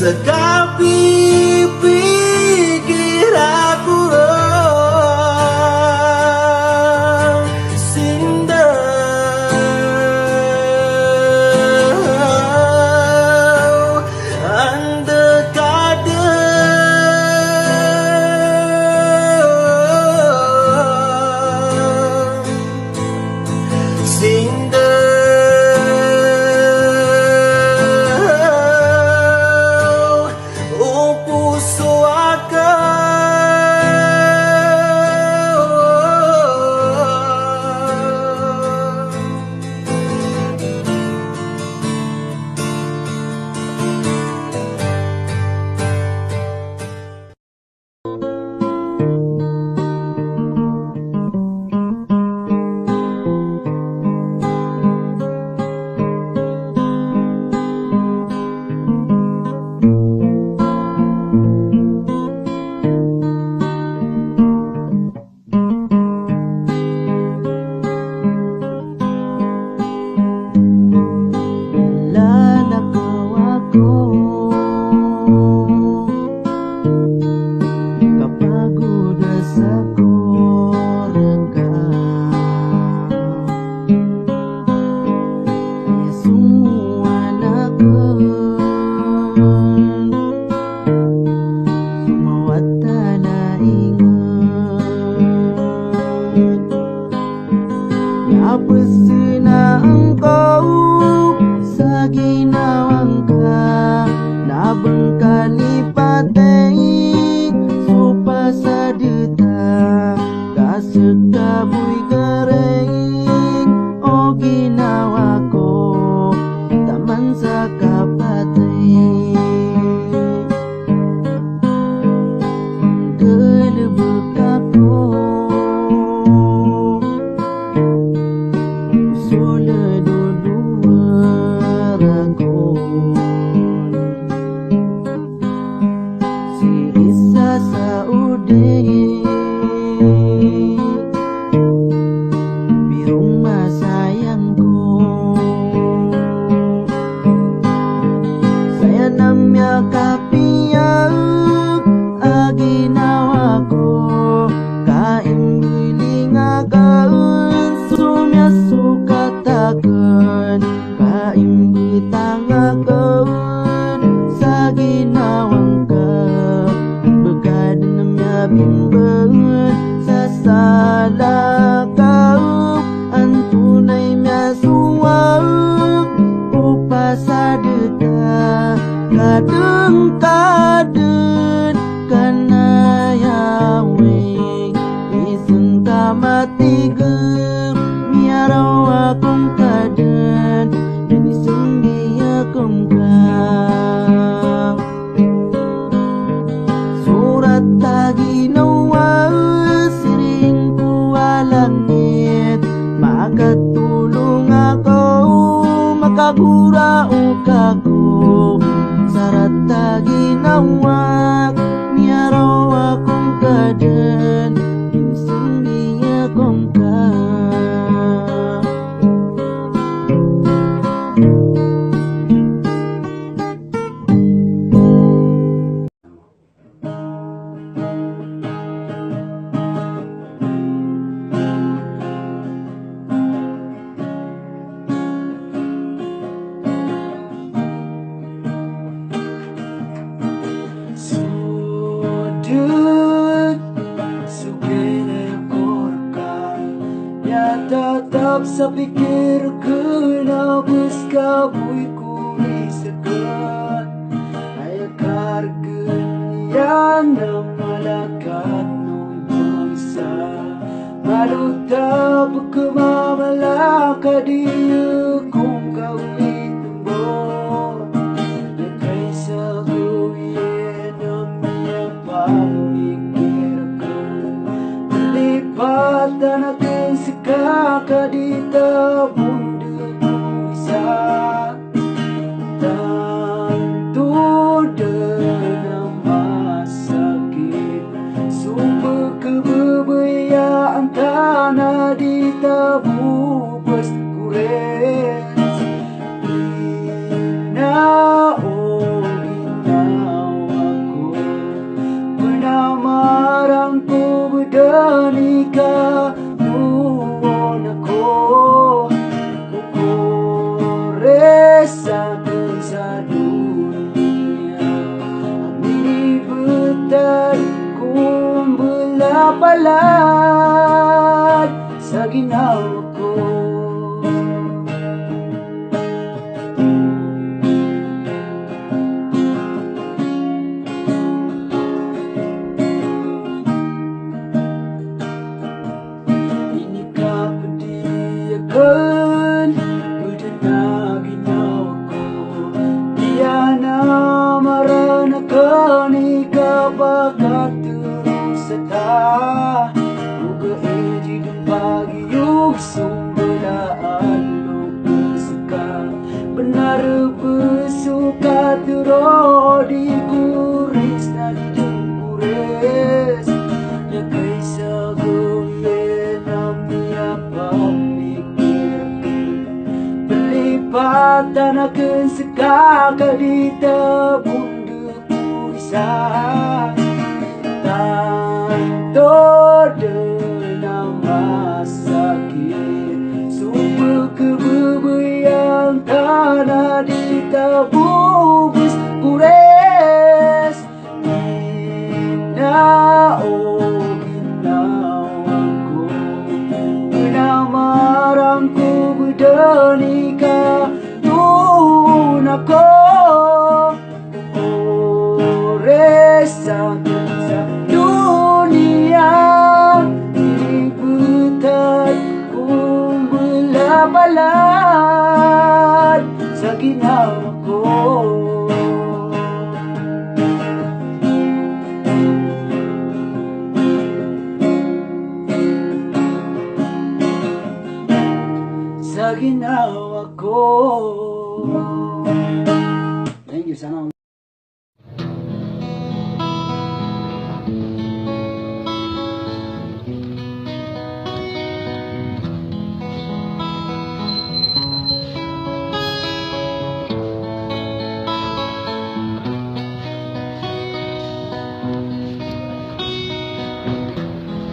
sekapi pikir aku sinda anda kada sinda Apesina engkau saginawangka na bengkali patei supa sadeta kasekabui kering o ginawako taman sakapatei gelebekako kadeng-kadeng kana yawe iseng mati gem miarau akong kaden dan iseng dia kongkang surat taginawa sering kualangit maka tulung ako makagura ukaku sarat taginawa miarau akong kaden iseng dia kongkang tetap sapikir kena beskabui kurisakan ayah kargen yang namalakan nung bangsa malu tak bekemamalaka dia kong kawi tembok dekai sahuye namanya pamikirkan lipatan akan kakak di tabung bisa tentu dalam sakit sumber kebebeyaan tanah di tabung bes kurek tero di kuris na di jempures ya kaisa gule namia pamikirkan pelipatan akan sekaka di tabundu kurisan tanto dalam sakit sumber kebebayang tanah di tabubis kures Gina oh ginawanku Ginamarangku berdenika tunako Oresa sa dunia ini betat kung belabalan sa ginawa ko sa ginawa ko. Thank you, sana.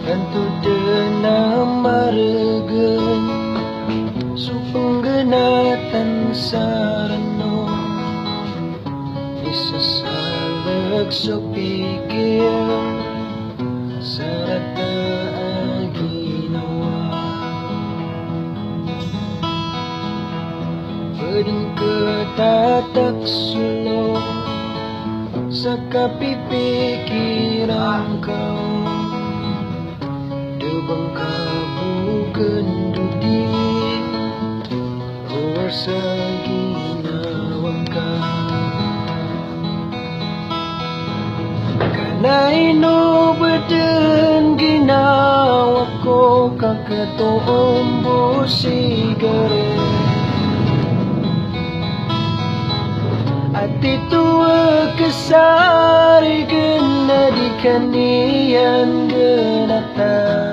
Tentu dengan margen supenggenatan sarano disesalek sopikir sarata aginawa pedeng ketatak sulo sakapipikiran kau bangka bukan dudi luar saginawanka kana ino beden ginawako kakatoombo sigare ati tua kesari gena di kanian genatan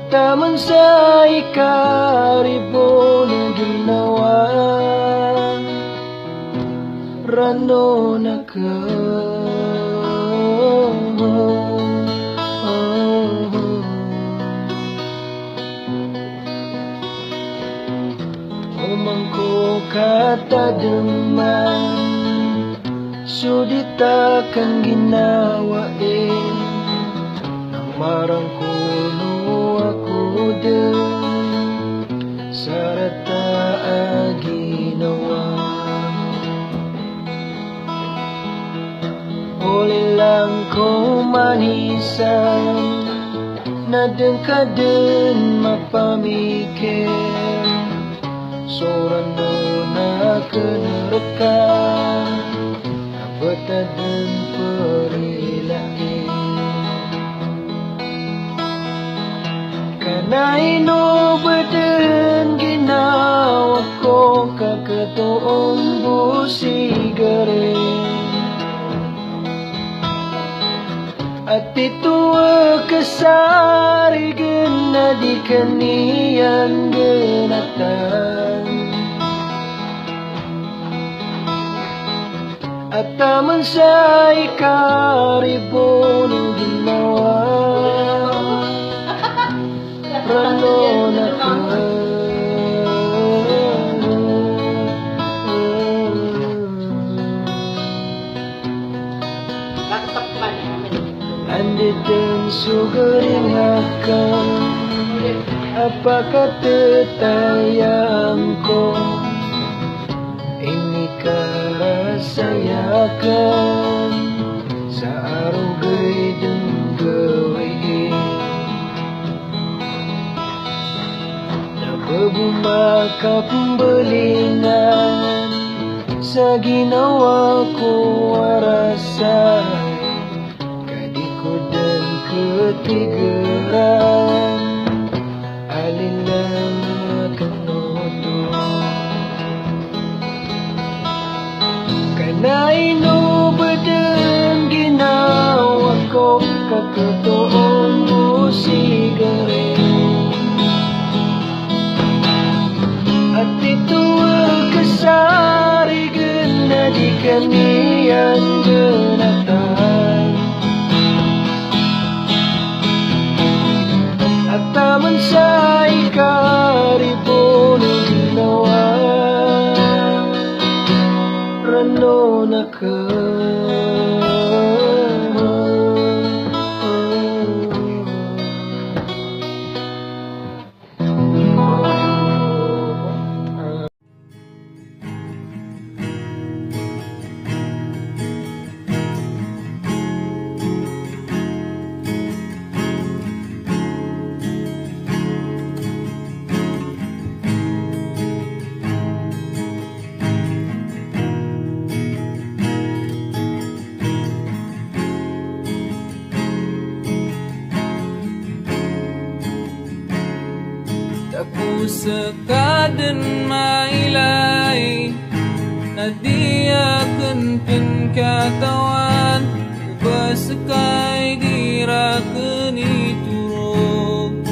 Taman sa ikaribon ginawa rano na ka umangko kata deman sudita kang ginawa marang kuno aku den sarata aginawa oleh lang ko manisan na dengkaden mapamikir sorano na kenerekan betaden perilain kana ino beden ginawa ko kakatoong busigare at ito kasari gena di kanian genatan at taman sa ikaribon ginawa rano na ka andi den sugaring akan apakah tetayang ko ini karasayakan sa arugay den gawin Bebumbaka pembelingan sa ginawa ko warasay kadiku dan ketigeran alin lang kanoto nyanyian jenatan Atta mansai karibun nawa Rano naka Aku sekaden mailai Nadia kenpin katawan Ubasekai girakeni turuk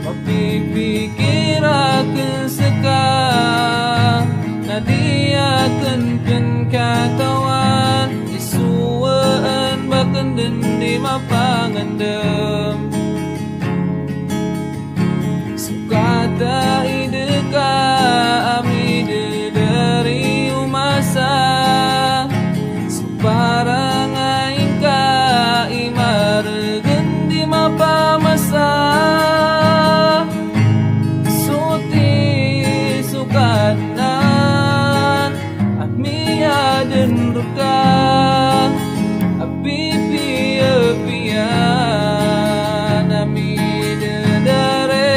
Tapi pikirakan seka Nadia kenpin katawan Isuwaan bakan dendi mapangandam Kata ide kami dari umasa Separang aing ka imar gendi mapa masa Suti sukanan Amia dan ruka Api pia nami dedare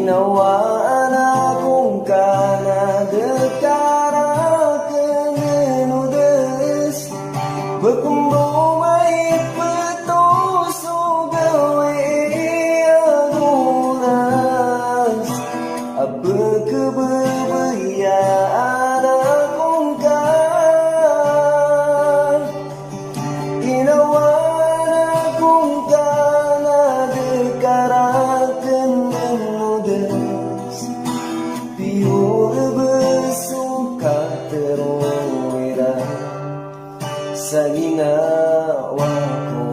Inawaan akong kana dekara kenudes Bekumbu may petuso gawe aguras Apa kebebayaan akong kan Inawaan akong kana dekara kenudes Piur bersuka terowera sa ginawa ko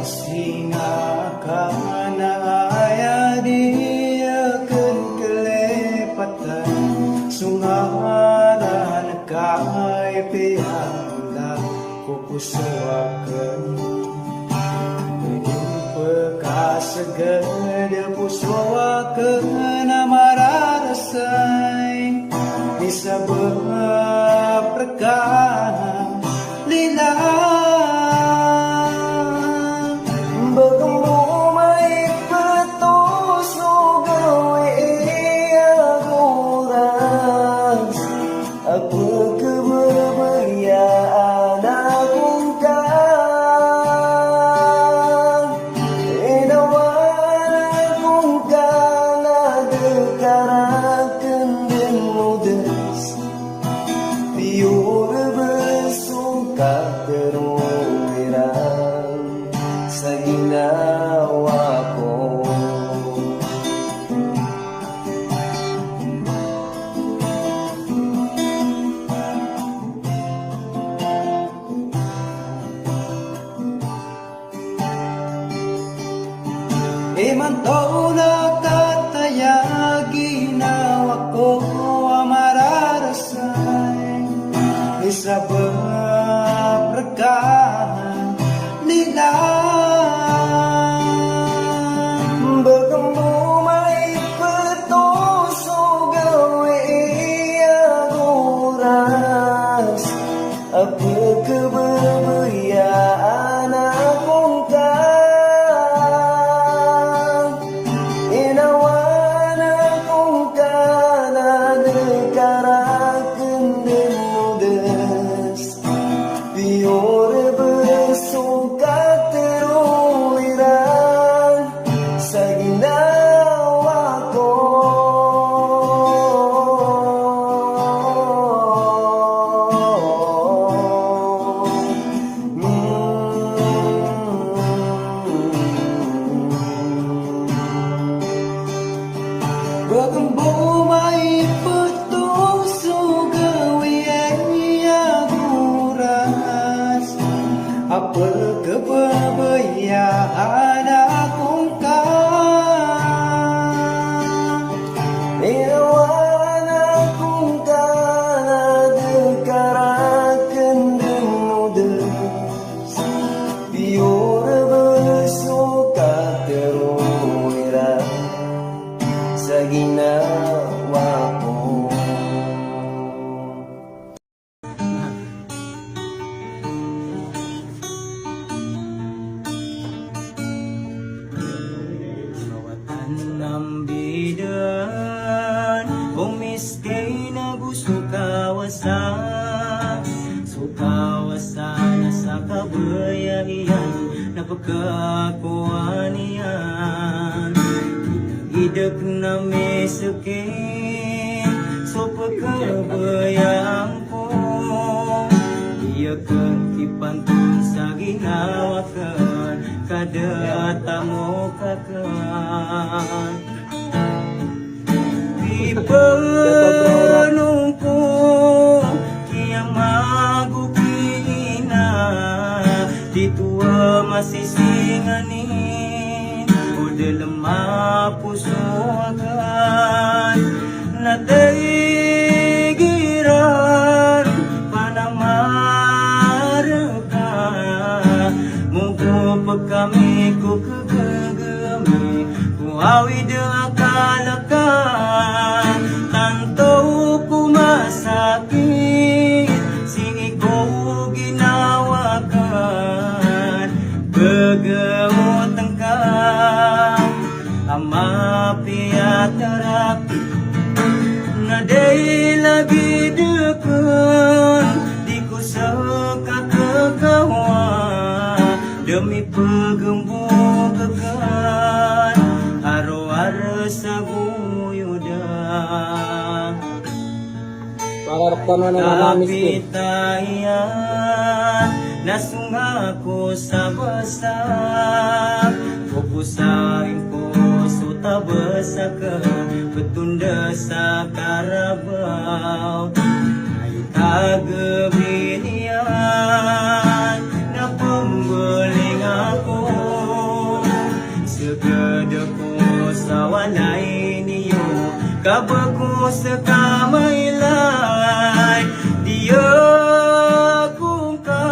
Singa ka na aya di akan kelepatan Sungaran kay pihak kupusuakan Pagkasagad pusuakan na mararasay Bisa berperkara lilang Bagamu may petuso gawe aguras Apa kebebayaan akong kan Inawaan akong kana dekarakan denudes Piur bersuka terowirang sa ginawa ko Imantaw na kataya ginawa ko amararasay Isa berperkara lilang Bagamu may petuso gawe aguras Apa kebebayaan akong kan Inawaan akong kana dekarakan denudes Pior bersuka terowirang sa ginawa ko Bagambo may petuso gawe aguras Apa kebebayaan akong kan Inawaan akong kana dekarakan denudes Piur bersuka terowirang sa ginawa ko Mawatan ng bidan Bumiskay na gusto kawasan Sukawasan na sa kabayayan Napagkakuha niyan Idak na mesukin So pagkabayaan ko Iyakan kipantun sa ginawa kan Kada tamo kakan Ipanong ko Kaya magukina Dito masisinganin O dalam mapusuagan Nataigiran Panamaraga Mugo pag kami ko kagagami Kung awid akala sa guyudan. Pangarapkan mo na mamamis ko. Kapitayan, nasunga ko sa basa. Pupusain ko suta basa ka, petunda sa karabaw. Ay tagabilian, na pembeling ako. Segede ko sa walay niyo, kabago sa kamaylay. Dia kung ka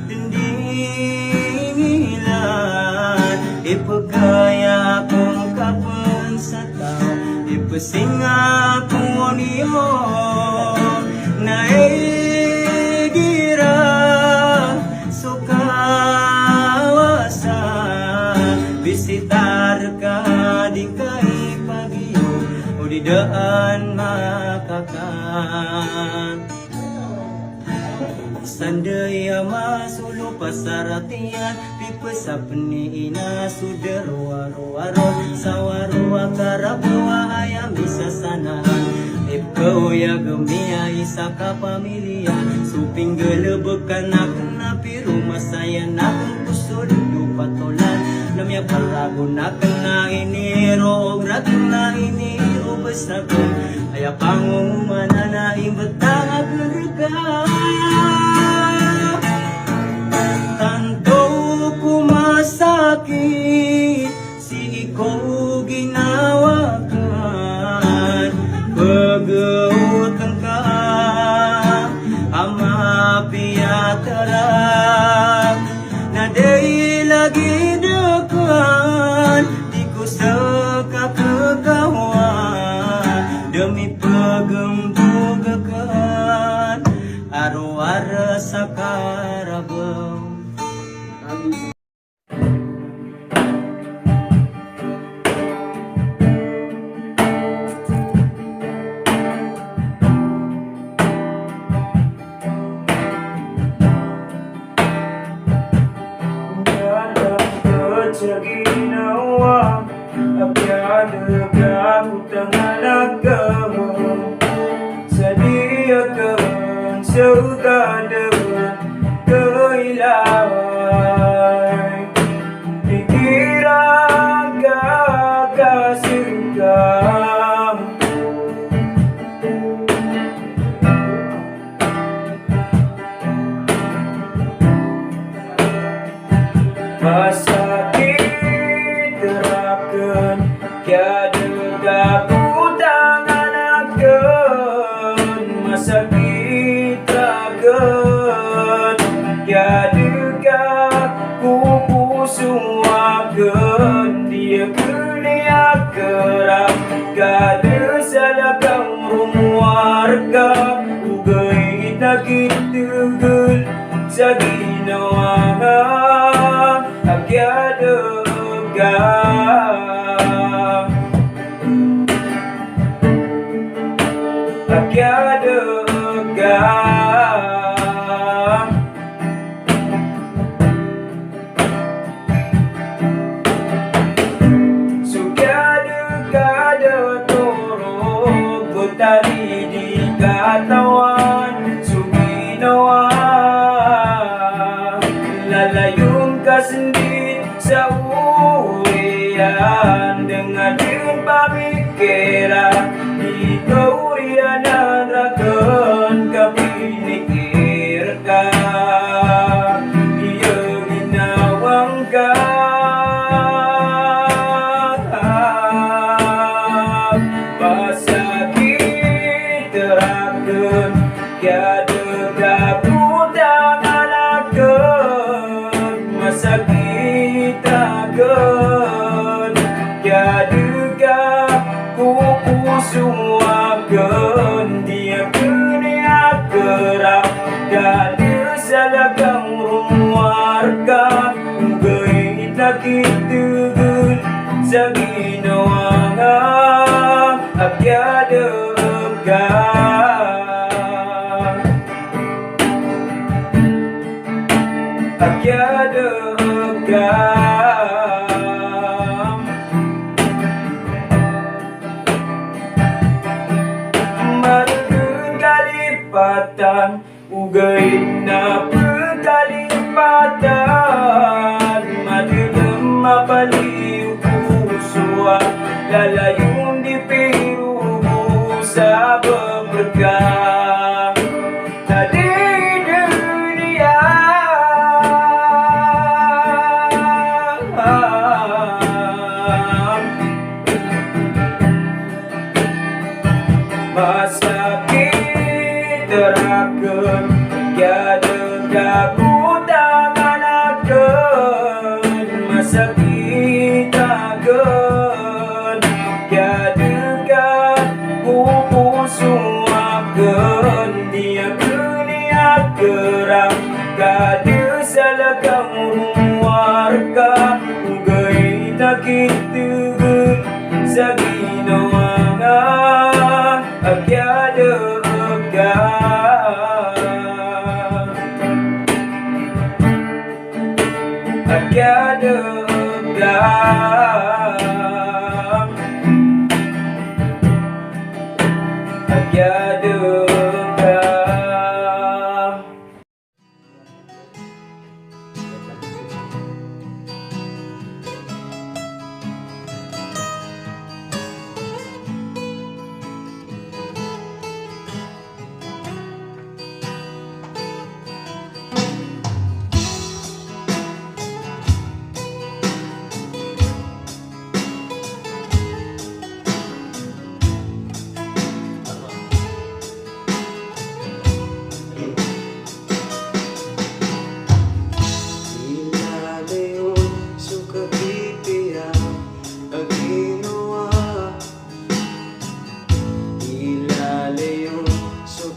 tindingilan, ipagaya kong kapan sa tao, ipasinga ko niyo. Naigira sukawasa, visitar ka di kay pagyo o di daan makakan. Sandaya masulo pasaratian, pipa sa peniina suderwaro-waro, sawarwa karabawa ayam bisa sanahan. Ikaw ya gemia isa ka pamilya, suping gelebekan akong napiru masayan akong kusod patolan. Namya paragon akong na iniro, ratong na iniro besakon, ay pangong mananaing betang agurga. Tanto kumasakit, si ikaw ginawakan, pag-utang ka, ama piyatarap, na day lagi dekan, di ko sa kakagawan, demi pagembugakan, aro-ara sa karabaw. Sa ginawa, apyado ka putang alagawa. Sa diyakan, sa ukadawan, kailaway. Pikiran ka kasingkam, masakit terapkan, tiada kaputang anakkan. Masakit terapkan, tiada kapupusuakan. Dia kena kerap, kada salah kang warga. Ugai nakit tegul, sa ginawa akyado ka. Akyado ka. Sukyado kada turog, butari di katawan, suginawa. Lalayong kasendit sa urian, dengan din pamikiran, ikaw riyan ang ragon kapinikir ka. Iyo ginawang ka, pasakit teragun, tiada kaputang alakun. Masakit agun, tiada kapupusuakan. Dia kena kerap, kada salah kang warga. Ugai nakit tegul, sa ginawa akyado ka. Akyado ka. puso lalayong di pirubo sa beberkah tadi dunia. Masakit terakan tiada kaku tangan akan masakit akan tiada kaku pusu akan dia dunia kerang kada salah kamu warga ugai tak kita sagino anga tiada tiada tiada.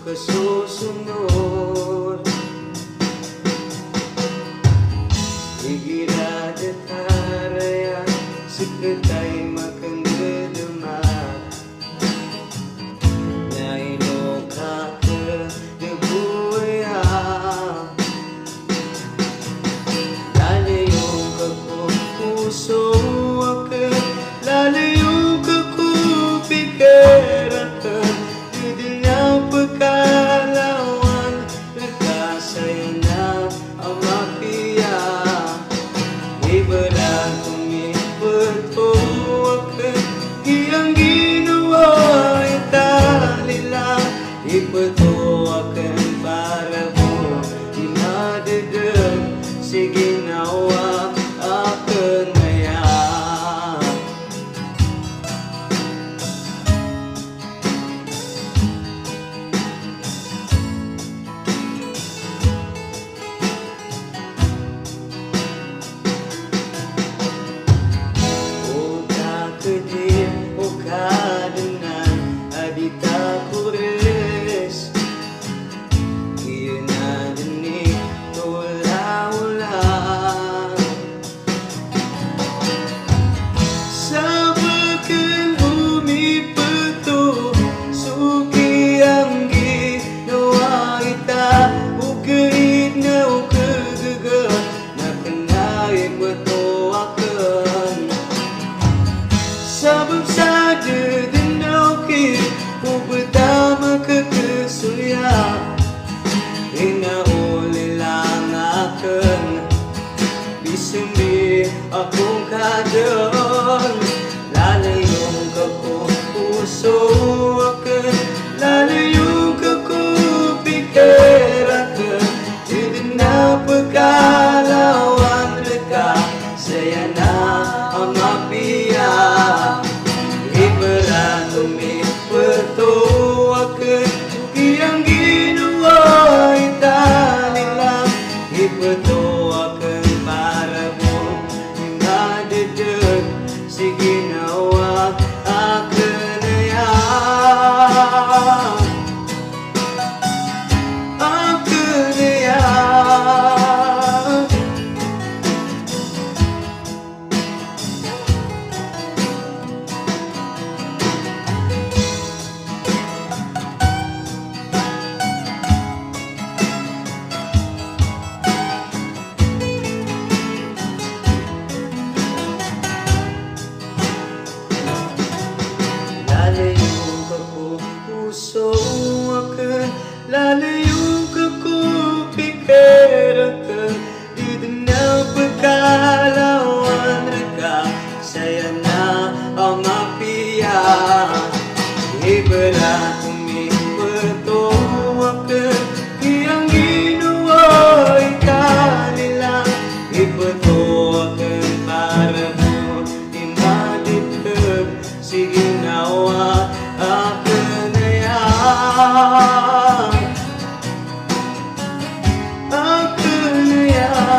Susunod Igira detaraya Seketai makan gedemat Naino kake debuya Lalayong kaku usuake Lalayong kaku pikirakan Didinya pekalawan Rekasayana amapia Ibarat kami bertuakan Yang ginawa italila Ipertuakan paramu Imadedeg siginawa akan maya Kedir okadenan adita kures Kena denik tola-ulang Sabakan bumi petuh Suki anggi nawa ita Ukerit na ukegeger Na kenai bertoakan Sabab saja dinauki Ku pertama kekesulia Hingga oleh lang akan Bisembi akong kadang Lalayong kaku puso akan Lalayong kaku pikir akan Tidak na pekalawan reka Saya na amapia Ibarat umi bertuakan Yang ginawa italila Ipertuakan paramu Imadedeg siginawa akan ayam Akan ayam saya na ang mapiya ibarat umi bertuakan yang ginuay kanila ibertuakan para mo imaditag sige nawa akin na yan akin na yan.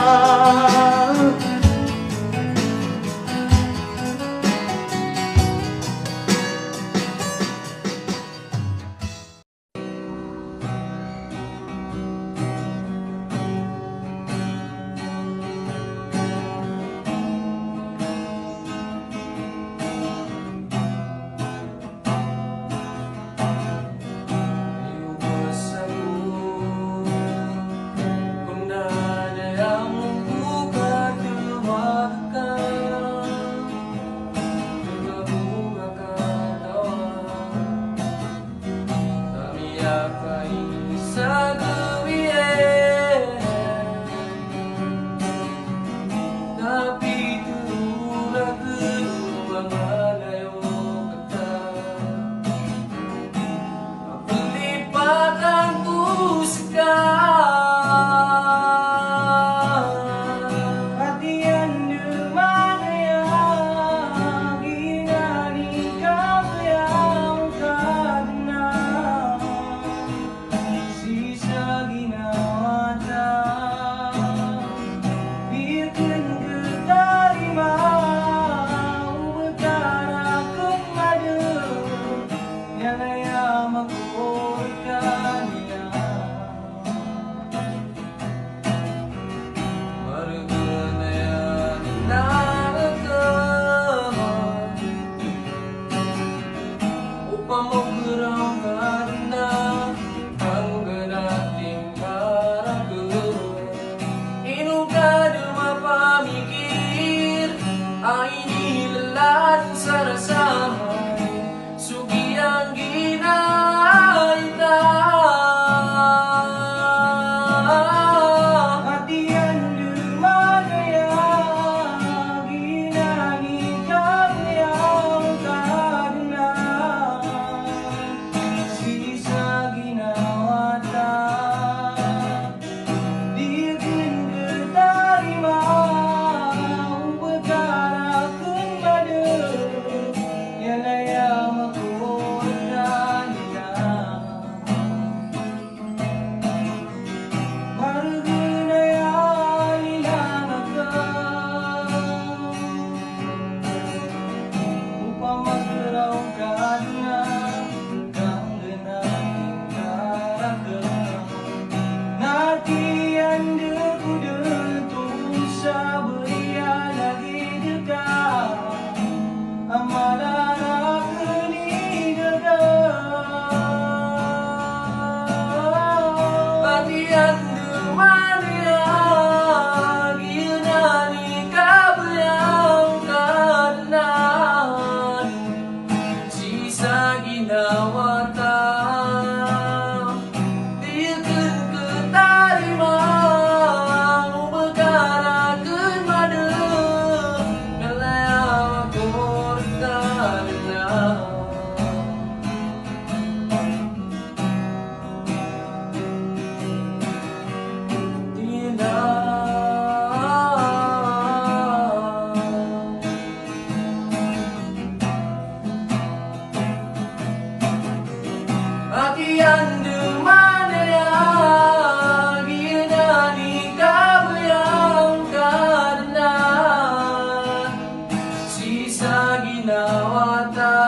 Ginawa tayo